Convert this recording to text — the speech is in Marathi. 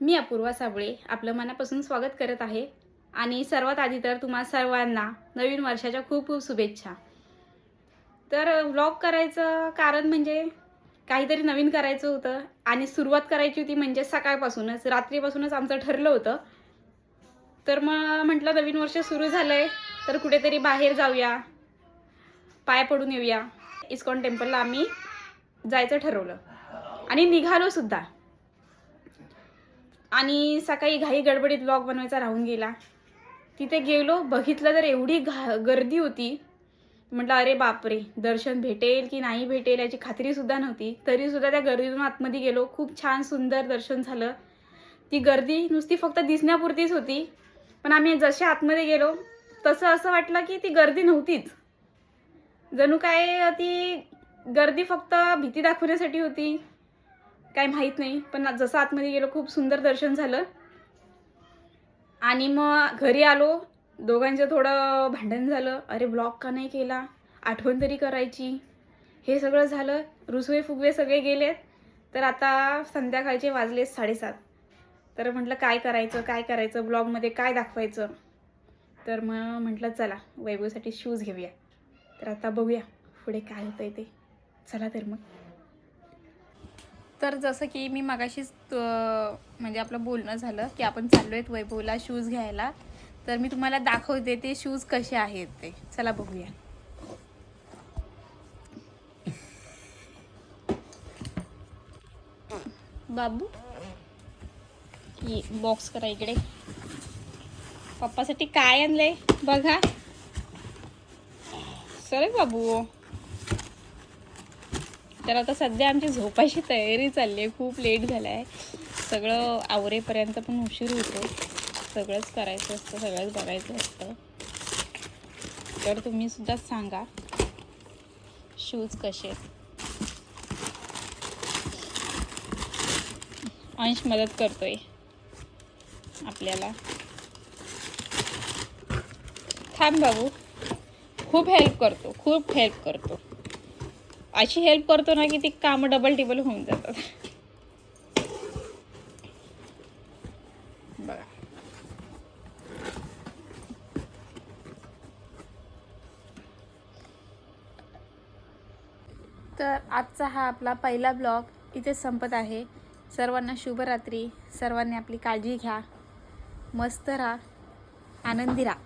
मी अपूर्वा साबळे आपलं मनापासून स्वागत करत आहे आणि सर्वात आधी तर तुम्हा सर्वांना नवीन वर्षाच्या खूप खूप शुभेच्छा। तर व्लॉग करायचं कारण म्हणजे काहीतरी नवीन करायचं होतं आणि सुरुवात करायची होती म्हणजे सकाळपासूनच रात्रीपासूनच आमचं ठरलं होतं। तर मग म्हटलं नवीन वर्ष सुरू झालंय तर कुठेतरी बाहेर जाऊया, पाय पडून येऊया। इस्कॉन टेम्पलला आम्ही जायचं ठरवलं आणि निघालो सुद्धा। आणि सकाळी घाई गडबडीत व्लॉग बनवायचा राहून गेला। तिथे गेलो, बघितलं तर एवढी गर्दी होती। म्हटलं अरे बापरे, दर्शन भेटेल की नाही भेटेल याची खात्री सुद्धा नव्हती। तरी सुद्धा त्या गर्दीतून आतमध्ये गेलो, खूप छान सुंदर दर्शन झालं। ती गर्दी नुसती फक्त दिसण्यापुरतीच होती, पण आम्ही जसे आतमध्ये गेलो तसं असं वाटलं की ती गर्दी नव्हतीच। जणू काय ती गर्दी फक्त भीती दाखवण्यासाठी होती, काय माहित नाही। पण जसं आतमध्ये गेलो खूप सुंदर दर्शन झालं आणि मग घरी आलो। दोघांचं थोडं भांडण झालं, अरे ब्लॉग का नाही केला, आठवण तरी करायची। हे सगळं झालं, रुसवे फुगवे सगळे गेलेत। तर आता संध्याकाळचे वाजले 7:30। तर म्हटलं काय करायचं ब्लॉगमध्ये काय दाखवायचं। तर मग म्हटलं चला वैभवसाठी शूज घेऊया। तर आता बघूया पुढे काय होतंय ते। चला तर मग। तर जसं की मी मगाशीच म्हणजे आपलं बोलणं झालं की आपण चाललो आहेत वैभवला शूज घ्यायला। तर मी तुम्हाला दाखवते ते शूज कसे आहेत ते, चला बघूया। बाबू ये बॉक्स करा इकडे। पप्पासाठी काय आणलंय बघा। सर बाबू, तर आता सध्या आमची झोपायची तयारी चालली आहे, खूप लेट झाला आहे। सगळं आवरेपर्यंत पण उशीर होतो, सगळंच करायचं असतं, सगळंच बघायचं असतं। तर तुम्ही सुद्धा सांगा शूज कसे आहेत। अंश मदत करतोय आपल्याला। थांब बाबू, खूप हेल्प करतो। अशी हेल्प करतो ना की ती कामं डबल टिबल होऊन जातात। बघा तर आजचा हा आपला पहिला ब्लॉग इथे संपत आहे। सर्वांना शुभरात्री। सर्वांनी आपली काळजी घ्या, मस्त राहा, आनंदी राहा।